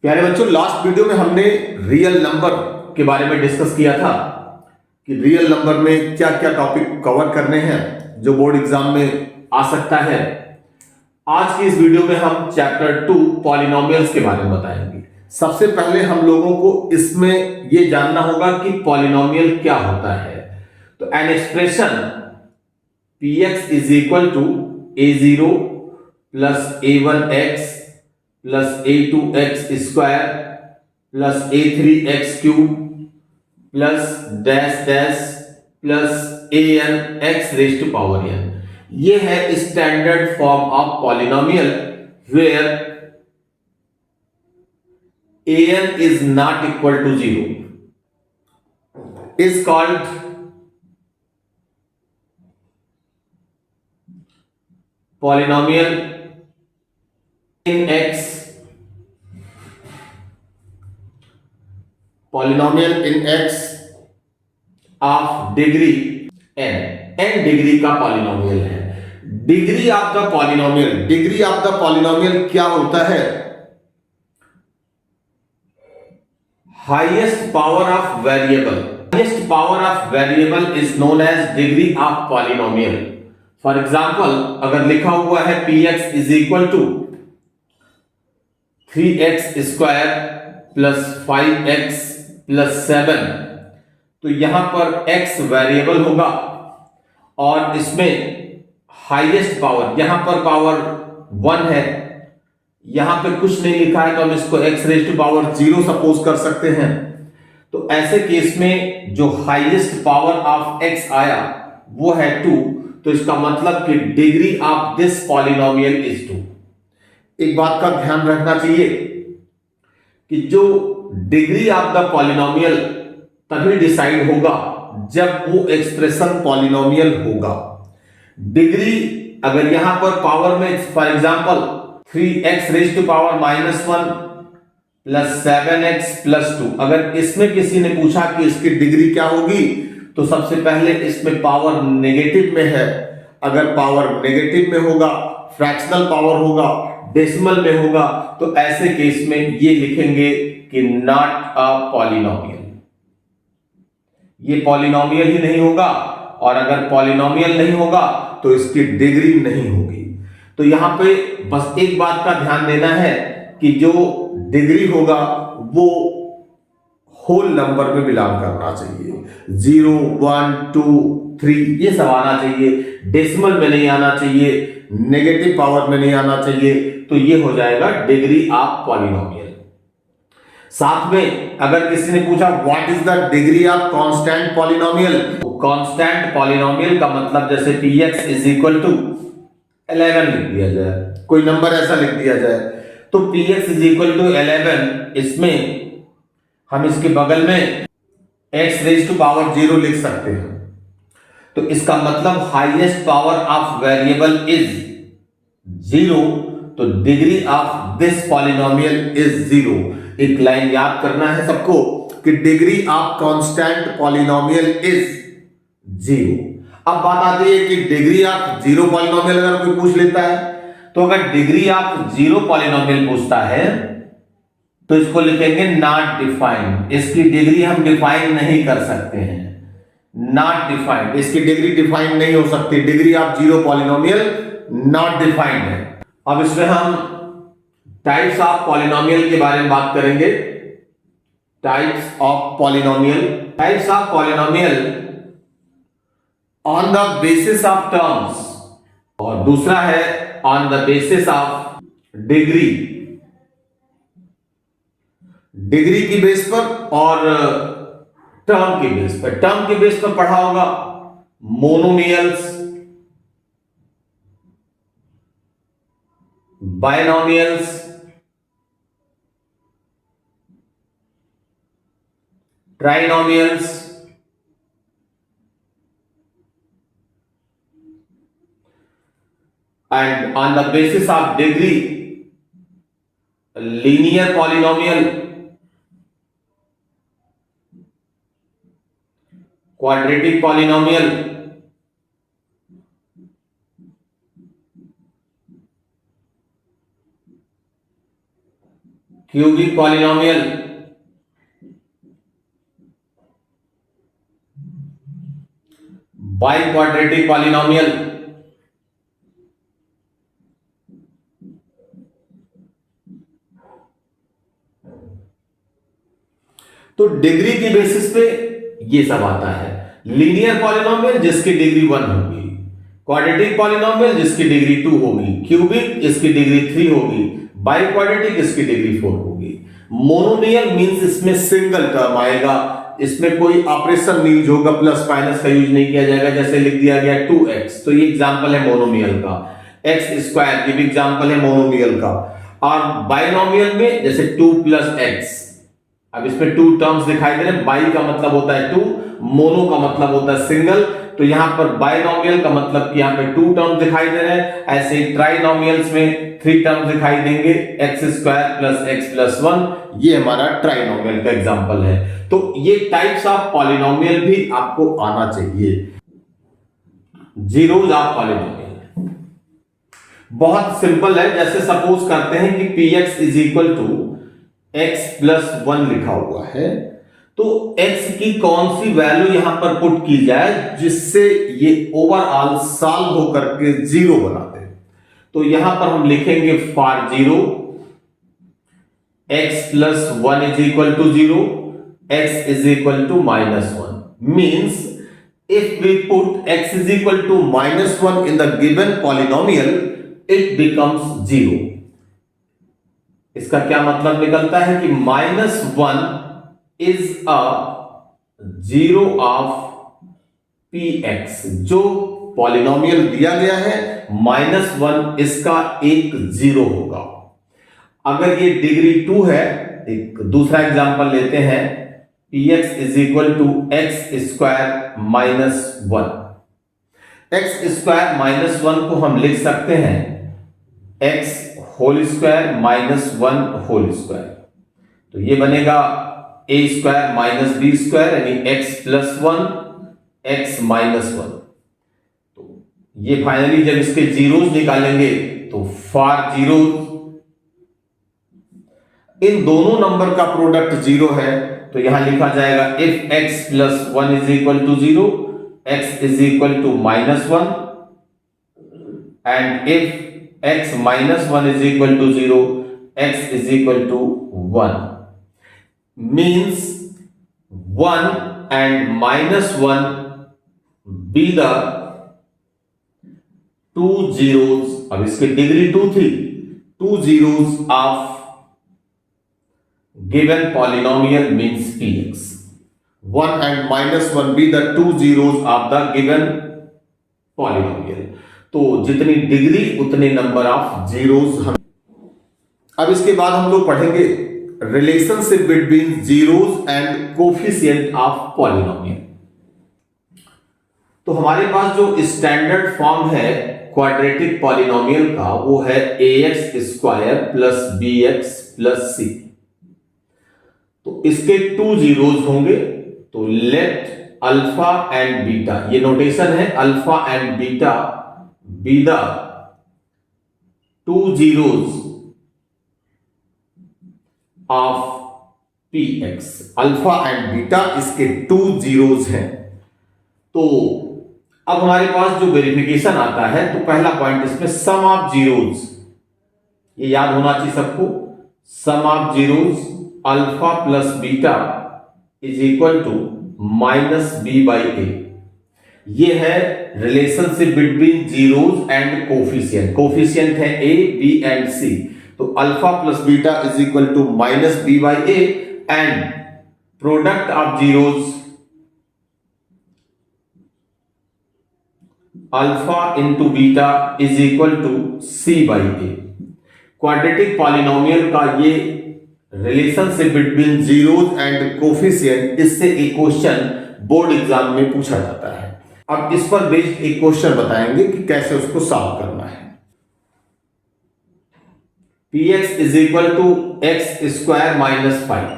प्यारे बच्चों, last video में हमने रियल नंबर के बारे में डिस्कस किया था कि रियल नंबर में क्या क्या टॉपिक कवर करने हैं जो बोर्ड एग्जाम में आ सकता है। आज की इस वीडियो में हम चैप्टर 2 पॉलिनोमियल्स के बारे में बताएंगे। सबसे पहले हम लोगों को इसमें यह जानना होगा कि पॉलिनोमियल क्या होता है। तो an expression px is equal to a0 plus a1x plus a2x square plus a3x cube plus dash dash plus an x raise to power n। ये है standard form of polynomial where an is not equal to 0 is called polynomial in x, polynomial in x of degree n degree का polynomial है। Degree of the polynomial, degree of the polynomial क्या होता है? Highest power of variable, highest power of variable is known as degree of polynomial. For example, अगर लिखा हुआ है px is equal to 3x square plus 5x plus 7, तो यहां पर x वेरिएबल होगा और इसमें हाईएस्ट पावर, यहां पर पावर 1 है, यहां पे कुछ नहीं लिखा है तो हम इसको x raise to power 0 suppose कर सकते हैं। तो ऐसे केस में जो हाईएस्ट पावर ऑफ x आया वो है 2, तो इसका मतलब कि degree of this polynomial is 2। एक बात का ध्यान रखना चाहिए कि जो डिग्री ऑफ द पॉलिनोमियल तभी डिसाइड होगा जब वो एक्सप्रेशन पॉलिनोमियल होगा। डिग्री अगर यहां पर पावर में for example 3x raise to power -1 plus 7x plus 2, अगर इसमें किसी ने पूछा कि इसकी डिग्री क्या होगी तो सबसे पहले इसमें पावर नेगेटिव में है। अगर पावर नेगेटिव में होगा, फ्रैक्शनल पावर होगा, डेसिमल में होगा, तो ऐसे केस में ये लिखेंगे कि नॉट अ पॉलिनोमियल, ये पॉलिनोमियल ही नहीं होगा। और अगर पॉलिनोमियल नहीं होगा तो इसकी डिग्री नहीं होगी। तो यहां पे बस एक बात का ध्यान देना है कि जो डिग्री होगा वो होल नंबर में बिलोंग करना चाहिए। 0, 1, 2, 3 ये सब आना चाहिए, डेसिमल में नहीं आना चाहिए, नेगेटिव पावर में नहीं आना चाहिए। तो ये हो जाएगा डिग्री ऑफ पॉलिनोमियल। साथ में अगर किसी ने पूछा what is the degree of constant polynomial, constant polynomial का मतलब जैसे px इज इक्वल टू 11 लिख दिया जाए, कोई नंबर ऐसा लिख दिया जाए, तो px इज इक्वल टू 11, इसमें हम इसके बगल में x रेज टू पावर 0 लिख सकते हैं। तो इसका मतलब highest power of variable is 0, तो degree of this polynomial is 0। एक लाइन याद करना है सबको कि degree of constant polynomial is 0। अब बात आती है कि डिग्री ऑफ 0 पॉलिनोमियल अगर कोई पूछ लेता है, तो अगर डिग्री ऑफ 0 पॉलिनोमियल पूछता है तो इसको लिखेंगे नॉट डिफाइंड। इसकी डिग्री हम डिफाइन नहीं कर सकते हैं, नॉट डिफाइंड, इसकी डिग्री डिफाइन नहीं हो सकती। Degree of 0 polynomial not defined है। अब इसमें हम टाइप्स ऑफ पॉलिनोमियल के बारे में बात करेंगे। Types of polynomial, types of polynomial on the basis of terms, और दूसरा है on the basis of degree, degree की बेस पर और टर्म के बेस पर। टर्म के बेस पर पढ़ा होगा monomials, binomials, trinomials, and on the basis of degree, linear polynomial, quadratic polynomial, cubic polynomial by quadratic polynomial तो डिग्री की बेसिस पे ये सब आता है। लीनियर पॉलिनोमियल जिसकी डिग्री 1 होगी, क्वाड्रेटिक पॉलिनोमियल जिसकी डिग्री 2 होगी, क्यूबिक इसकी डिग्री 3 होगी, बाई क्वाड्रेटिक इसकी डिग्री 4 होगी। मोनोमियल मींस इसमें सिंगल टर्म आएगा, इसमें कोई ऑपरेशन नहीं यूज होगा, प्लस माइनस का यूज नहीं किया जाएगा। जैसे लिख दिया गया 2x, तो ये एग्जांपल है मोनोमियल का। x स्क्वायर ये भी एग्जांपल है मोनोमियल का। और बाइनोमियल में जैसे 2 + x, अब इसमें 2 टर्म्स दिखाई दे रहे हैं। बाई का मतलब होता है 2, मोनो का मतलब होता है सिंगल, तो यहां पर बाइनोमियल का मतलब कि यहां पे 2 टर्म्स दिखाई दे रहे हैं। ऐसे ही ट्राइनोमियल्स में 3 टर्म्स दिखाई देंगे, x² + x + 1, ये हमारा ट्राइनोमियल का एग्जांपल है। तो ये टाइप्स ऑफ पॉलिनोमियल भी आपको आना चाहिए। जीरोस ऑफ पॉलिनोमियल बहुत सिंपल है। जैसे सपोज करते हैं कि px = x + 1 लिखा हुआ है, तो x की कौन सी वैल्यू यहां पर पुट की जाए जिससे ये ओवरऑल सॉल्व होकर के 0 बना दे। तो यहां पर हम लिखेंगे for 0 x + 1 = 0, x = -1 means if we put x = -1 in the given polynomial, it becomes 0। इसका क्या मतलब निकलता है कि -1 is a 0 of px, जो पॉलिनोमियल दिया गया है -1 इसका एक 0 होगा। अगर ये डिग्री 2 है, एक दूसरा एग्जांपल लेते हैं, px = x² - 1। x² - 1 को हम लिख सकते हैं x² - 1 होल स्क्वायर, तो ये बनेगा a² - b² यानी x + 1 x - 1। तो ये फाइनली जब इसके जीरोस निकालेंगे तो फॉर 0 इन दोनों नंबर का प्रोडक्ट 0 है, तो यहां लिखा जाएगा if x + 1 = 0, x = -1 and if x - 1 = 0, x = 1 means 1 and -1 be the 2 zeros। अब इसकी डिग्री 2 थी, 2 zeros of given polynomial means px। 1 and -1 be the 2 zeros of the given polynomial। तो जितनी डिग्री उतने नंबर ऑफ जीरोस हम। अब इसके बाद हम लोग पढ़ेंगे relationship between zeros and coefficient of polynomial. तो हमारे पास जो स्टैंडर्ड फॉर्म है क्वाड्रेटिक पॉलिनोमियल का, वो है ax² + bx + c। तो इसके 2 जीरोस होंगे, तो लेट अल्फा एंड बीटा, ये नोटेशन है, alpha and beta be the 2 zeros of px। Alpha and beta इसके 2 जीरोस हैं। तो अब हमारे पास जो वेरिफिकेशन आता है, तो पहला पॉइंट इसमें सम ऑफ जीरोस, ये याद होना चाहिए सबको। Sum of zeros alpha + beta = -b/a। ये है relationship between zeros and coefficient. Coefficient है a, b एंड c, तो alpha + beta = -b/a and product of zeros alpha × beta = c/a। Quadratic polynomial का ये relationship between zeros and coefficient, इससे एक question board exam में पूछा जाता है। अब इस पर बेस्ड एक क्वेश्चन बताएंगे कि कैसे उसको सॉल्व करना है। px = x² - 5,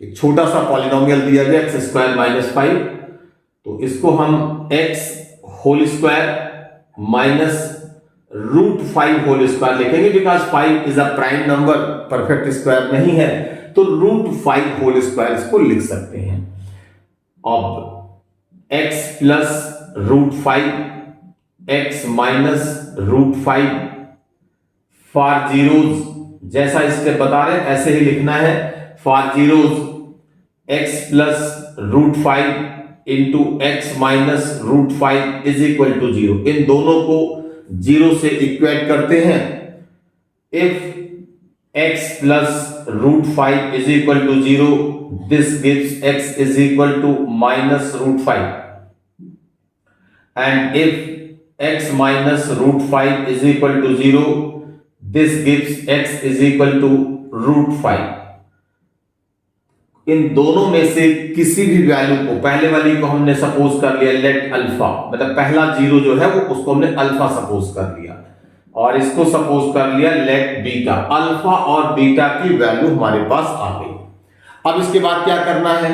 एक छोटा सा पॉलिनोमियल दिया गया x² - 5, तो इसको हम x² - √5 होल स्क्वायर लिखेंगे, because 5 is a prime number, perfect square नहीं है, तो √5 होल स्क्वायर इसको लिख सकते हैं। अब x plus √5, x minus √5 for zeros, जैसा इसके बता रहे ऐसे ही लिखना है। For zeros x plus √5 into x minus √5 is equal to 0। इन दोनों को 0 से इक्वेट करते हैं। If x plus √5 is equal to 0, this gives x is equal to minus √5, and if x minus √5 is equal to 0, this gives x is equal to √5। इन दोनों में से किसी भी वैल्यू को, पहले वाली को हमने सपोज कर लिया लेट अल्फा, मतलब पहला 0 जो है वो उसको हमने अल्फा सपोज कर लिया, और इसको सपोज कर लिया लेट बीटा। अल्फा और बीटा की वैल्यू हमारे पास आ गई। अब इसके बाद क्या करना है,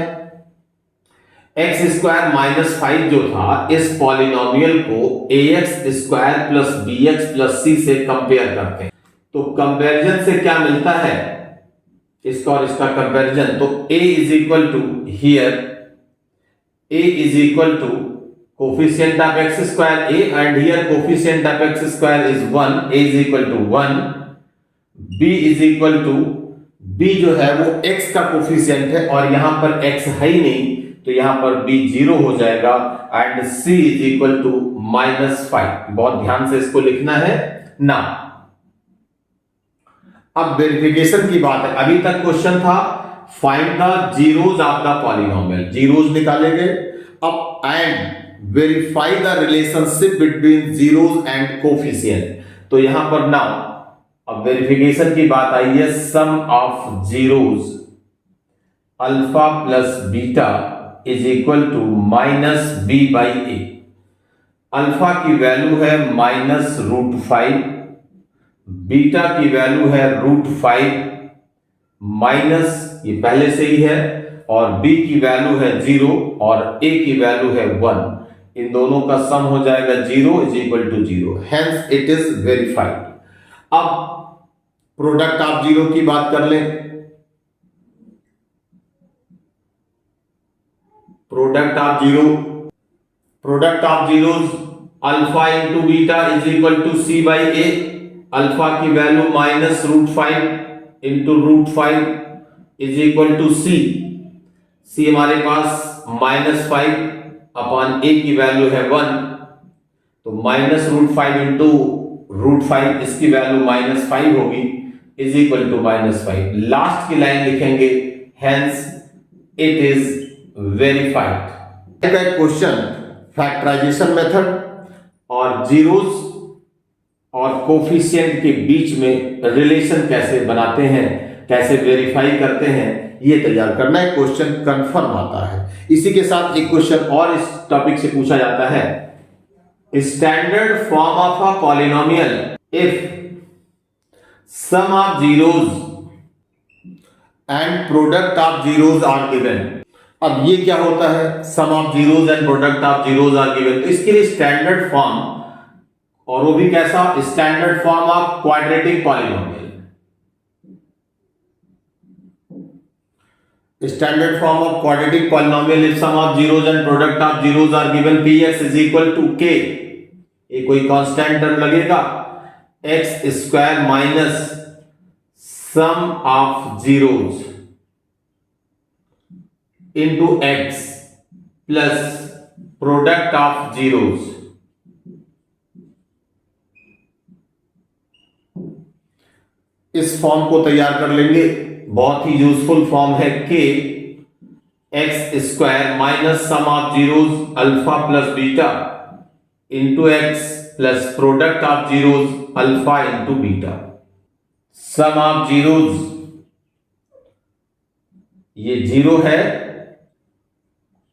x² - 5 जो था, इस पॉलिनोमियल को ax² plus bx plus c से कंपेयर करते हैं। तो कंपैरिजन से क्या मिलता है, इसका और इसका कंपैरिजन, तो a is equal to here, a is equal to coefficient of x² a, and here coefficient of x² is 1, a is equal to 1, b is equal to, b जो है वो x का कोफिशिएंट है और यहां पर x है ही नहीं, तो यहां पर b 0 हो जाएगा, and c is equal to -5। बहुत ध्यान से इसको लिखना है ना। अब वेरिफिकेशन की बात है। अभी तक क्वेश्चन था find the zeros of the polynomial, zeros निकाले गए। अब and verify the relationship between zeros and coefficient, तो यहां पर नाउ अब वेरिफिकेशन की बात आई है। Sum of zeros alpha plus beta is equal to -b/a। Alpha की वैल्यू है -√5, बीटा की वैल्यू है √5 माइनस, ये पहले से ही है, और b की वैल्यू है 0 और a की वैल्यू है 1। इन दोनों का सम हो जाएगा 0 is equal to 0, hence it is verified. अब प्रोडक्ट ऑफ जीरो की बात कर लें। Product of zeros alpha into beta is equal to c/a। Alpha की value -√5 into √5 is equal to c। c हमारे पास -5 अपॉन a की वैल्यू है 1, तो -√5 इंटू √5, इसकी वैल्यू -5 होगी, इज इक्वल टू -5। लास्ट की लाइन लिखेंगे, hence it is verified. Question factorization method और जीरोस और कोफिशिएंट के बीच में रिलेशन कैसे बनाते हैं, कैसे वेरीफाई करते हैं, ये तैयार करना है। क्वेश्चन कंफर्म आता है। इसी के साथ एक क्वेश्चन और इस टॉपिक से पूछा जाता है, standard form of a polynomial if sum of zeros and product of zeros are given. अब ये क्या होता है, sum of zeros and product of zeros are given, तो इसके लिए स्टैंडर्ड फॉर्म, और वो भी कैसा, standard form of quadratic polynomial. Standard form of quadratic polynomial if sum of zeros and product of zeros are given px is equal to k। ये कोई constant term लगेगा, x² minus sum of zeros into x plus product of zeros. इस फॉर्म को तैयार कर लेंगे, बहुत ही यूजफुल फॉर्म है। k x² minus sum of zeros alpha plus beta into x plus product of zeros alpha into beta. Sum of zeros ये 0 है,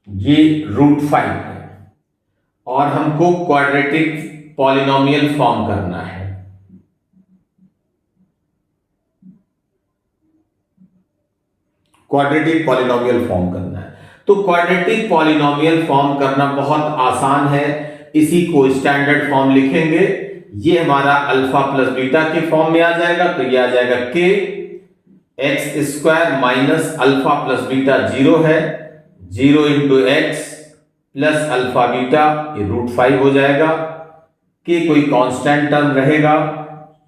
ये √5 है, और हमको क्वाड्रेटिक पॉलिनोमियल फॉर्म करना है। क्वाड्रेटिक पॉलिनोमियल फॉर्म करना है, तो क्वाड्रेटिक पॉलिनोमियल फॉर्म करना बहुत आसान है। इसी को स्टैंडर्ड फॉर्म लिखेंगे, ये हमारा अल्फा प्लस बीटा के फॉर्म में आ जाएगा, तो ये आ जाएगा के x square minus alpha plus beta 0 है, 0 into x plus alpha beta, ये √5 हो जाएगा। के कोई कांस्टेंट टर्म रहेगा,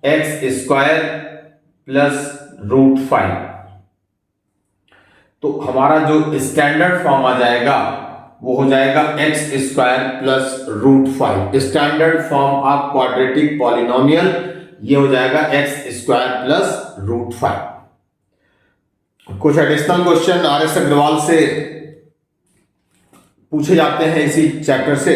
एक्स स्क्वायर प्लस √5। तो हमारा जो स्टैंडर्ड फॉर्म आ जाएगा वो हो जाएगा x square plus √5। Standard form of quadratic polynomial ये हो जाएगा एक्स स्क्वायर प्लस √5। कुछ एडिशनल क्वेश्चन आर.एस. अग्रवाल से पूछे जाते हैं इसी चैप्टर से।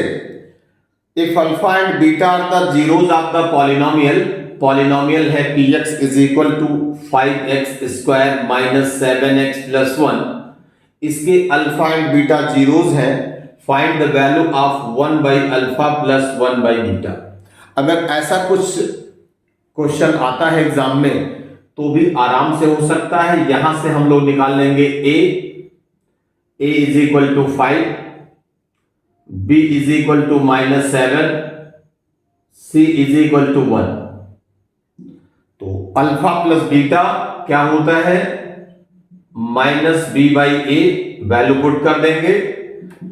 If alpha and beta are the zeros of the polynomial, polynomial है px is equal to 5x square minus 7x plus 1, इसके अल्फा एंड बीटा जीरोज हैं, find the value of 1 by alpha plus 1 by beta. अगर ऐसा कुछ question आता है exam में तो भी आराम से हो सकता है। यहां से हम लोग निकाल लेंगे a is equal to 5, b is equal to -7, c is equal to 1। तो अल्फा प्लस बीटा क्या होता है, -b by A, value put कर देंगे,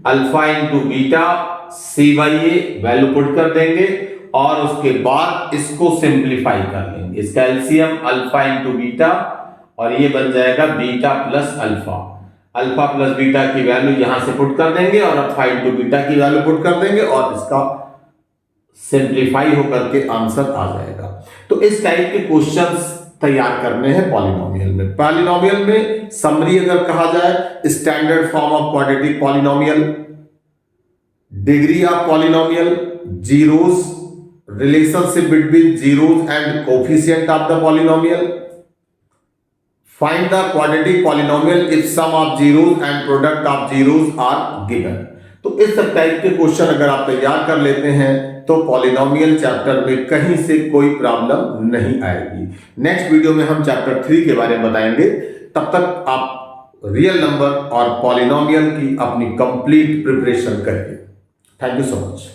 alpha into beta c by A, value put कर देंगे, और उसके बाद इसको सिंप्लीफाई कर लेंगे। इसका एलसीएम अल्फा इंटू बीटा, और ये बन जाएगा beta plus alpha. Alpha plus beta की वैल्यू यहां से पुट कर देंगे और अल्फा इंटू बीटा की वैल्यू पुट कर देंगे, और इसका सिंप्लीफाई होकर के आंसर आ जाएगा। तो इस टाइप के क्वेश्चंस तैयार करने हैं पॉलिनोमियल में। पॉलिनोमियल में समरी अगर कहा जाए, standard form of quadratic polynomial, degree of polynomial, zeros, relationship between zeros and coefficient of the polynomial, find the quadratic polynomial if sum of zeros and product of zeros are given। तो इस सब type के question अगर आप तैयार कर लेते हैं तो पॉलिनोमियल चैप्टर में कहीं से कोई प्रॉब्लम नहीं आएगी। नेक्स्ट वीडियो में हम चैप्टर 3 के बारे में बताएंगे। तब तक आप रियल नंबर और पॉलिनोमियल की अपनी कंप्लीट प्रिपरेशन करिए। Thank you so much.